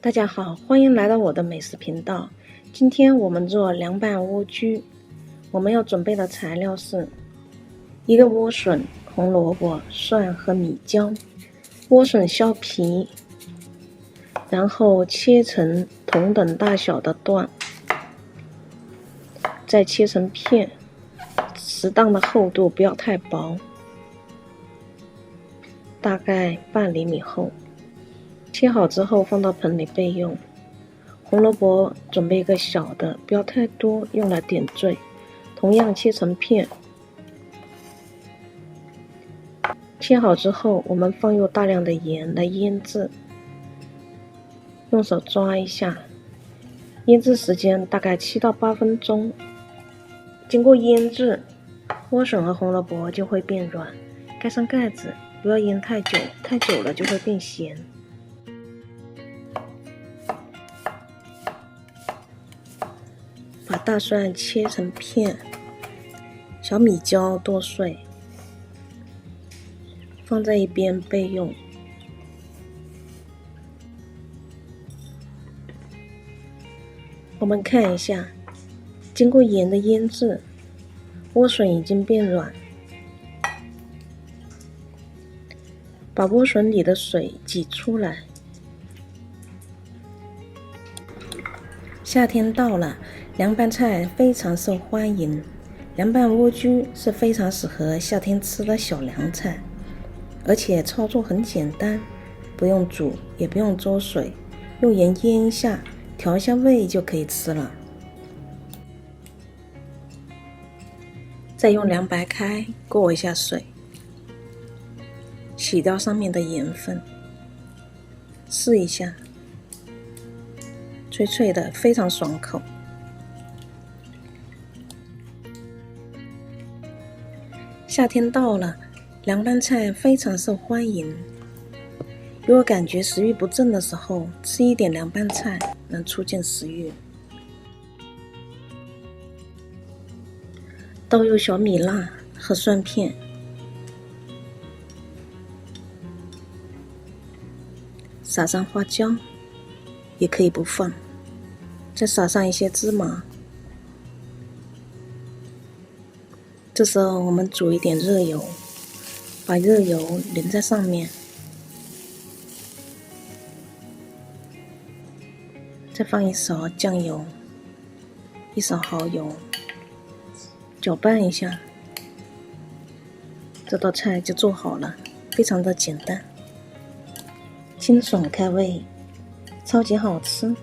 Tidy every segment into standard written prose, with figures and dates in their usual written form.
大家好，欢迎来到我的美食频道。今天我们做凉拌莴苣，我们要准备的材料是一个莴笋、红萝卜、蒜和米椒。莴笋削皮，然后切成同等大小的段，再切成片，适当的厚度，不要太薄，大概半厘米厚。切好之后放到盆里备用。红萝卜准备一个小的，不要太多，用来点缀，同样切成片。切好之后，我们放入大量的盐来腌制，用手抓一下，腌制时间大概7到8分钟。经过腌制，莴笋和红萝卜就会变软，盖上盖子，不要腌太久，太久了就会变咸。把大蒜切成片，小米椒剁碎，放在一边备用。我们看一下，经过盐的腌制，莴笋已经变软。把莴笋里的水挤出来。夏天到了，凉拌菜非常受欢迎。凉拌莴苣是非常适合夏天吃的小凉菜，而且操作很简单，不用煮，也不用焯水，用盐腌一下，调一下味就可以吃了。再用凉白开过一下水，洗掉上面的盐分，试一下，脆脆的，非常爽口。夏天到了，凉拌菜非常受欢迎。如果感觉食欲不振的时候，吃一点凉拌菜能促进食欲。倒入小米辣和蒜片，撒上花椒，也可以不放，再撒上一些芝麻。这时候我们煮一点热油，把热油淋在上面，再放一勺酱油，一勺蚝油，搅拌一下，这道菜就做好了，非常的简单，清爽开胃，超级好吃。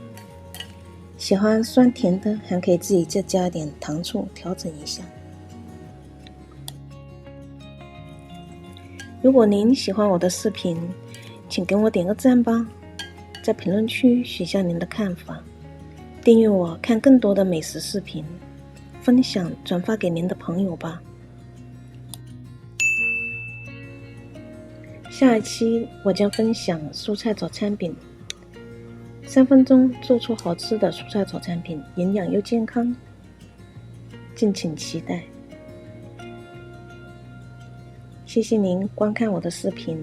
喜欢酸甜的，还可以自己再加点糖醋调整一下。如果您喜欢我的视频，请给我点个赞吧，在评论区写下您的看法，订阅我看更多的美食视频，分享转发给您的朋友吧。下一期我将分享蔬菜早餐饼，3分钟做出好吃的蔬菜早餐饼，营养又健康，敬请期待。谢谢您观看我的视频。